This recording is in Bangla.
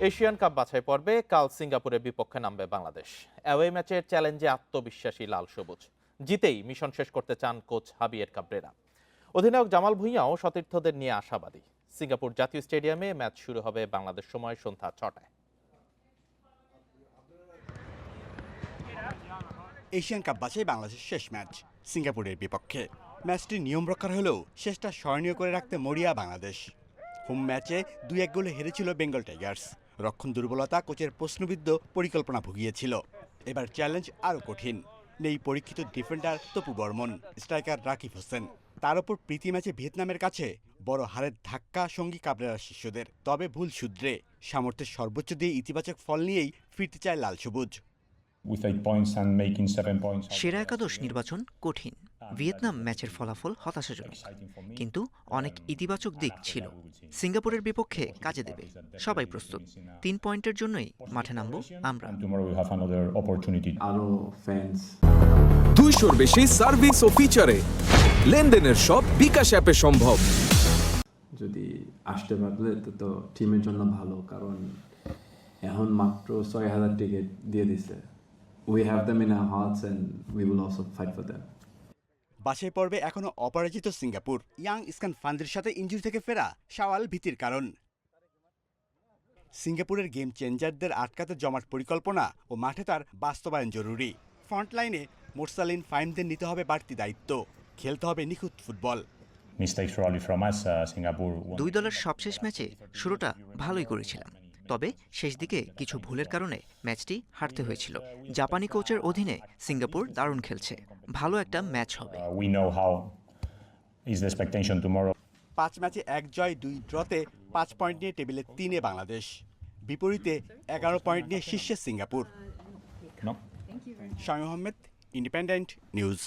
এশিয়ান কাপ বাছাই পর্বে কাল সিঙ্গাপুরের বিপক্ষে নামবে বাংলাদেশ। অ্যাওয়ে ম্যাচের চ্যালেঞ্জে আত্মবিশ্বাসী লাল সবুজ। জিতেই মিশন শেষ করতে চান কোচ হাবিয়ের কাবরেরা। অধিনায়ক জামাল ভুঁইয়াও সতীর্থদের নিয়ে আশাবাদী। সিঙ্গাপুর জাতীয় স্টেডিয়ামে ম্যাচ শুরু হবে বাংলাদেশ সময় সন্ধ্যা 6টায়। এশিয়ান কাপ বাছাই বাংলাদেশের শেষ ম্যাচ সিঙ্গাপুরের বিপক্ষে। ম্যাচটি নিয়ম রক্ষার হলেও শেষটা স্মরণীয় করে রাখতে মরিয়া বাংলাদেশ। হোম ম্যাচে 2-1 গোলে হেরেছিল বেঙ্গল টাইগার্স। রক্ষণ দুর্বলতা কোচের প্রশ্নবিদ্ধ পরিকল্পনা ভুগিয়েছিল। এবার চ্যালেঞ্জ আরও কঠিন। নেই পরীক্ষিত ডিফেন্ডার তপু বর্মন, স্ট্রাইকার রাকিব হোসেন। তার উপর প্রীতি ম্যাচে ভিয়েতনামের কাছে বড় হারের ধাক্কা সঙ্গী কাবরেরা শিষ্যদের। তবে ভুল শুধরে সামর্থ্যের সর্বোচ্চ দিয়ে ইতিবাচক ফল নিয়েই ফিরতে চায় লাল সবুজ। সেরা একাদশ নির্বাচন কঠিন। ভিয়েতনাম ম্যাচের ফলাফল হতাশাজনক, কিন্তু অনেক ইতিবাচক দিক ছিল। সিঙ্গাপুরের বিপক্ষে কাজে দেবে, সবাই প্রস্তুত। 3 পয়েন্টের জন্যই মাঠে নামবো আমরা। 200-র বেশি সার্ভিস ও ফিচারে লেনদেনের সব বিকাশ অ্যাপে সম্ভব। যদি আসতে পারলে তো টিমের জন্য ভালো, কারণ এখন মাত্র 6,000 টিকিট দিয়ে দিছে। We have them in our hearts and we will also fight for them. বাছাই পর্বে এখনো অপরাজিত সিঙ্গাপুর। ইয়াং ইসকান ফান্দের সাথে ইনজুরি থেকে ফেরা শাওয়াল ভীতির কারণ। সিঙ্গাপুরের গেম চেঞ্জারদের আটকাতে জমাট পরিকল্পনা ও মাঠে তার বাস্তবায়ন জরুরি। ফ্রন্টলাইনে মোরসালিন ফাইমদের নিতে হবে বাড়তি দায়িত্ব। খেলতে হবে নিখুঁত ফুটবল। দুই দলের সবশেষ ম্যাচে শুরুটা ভালোই করেছিলাম, তবে শেষ দিকে কিছু ভুলের কারণে ম্যাচটি হারতে হয়েছিল। জাপানি কোচের অধীনে সিঙ্গাপুর দারুণ খেলছে। ভালো একটা ম্যাচ হবে। 5 ম্যাচে 1 জয় 2 ড্রতে 5 পয়েন্ট নিয়ে টেবিলে 3-এ বাংলাদেশ। বিপরীতে 11 পয়েন্ট নিয়ে শীর্ষে Singapore. Shamim Ahmed, independent news.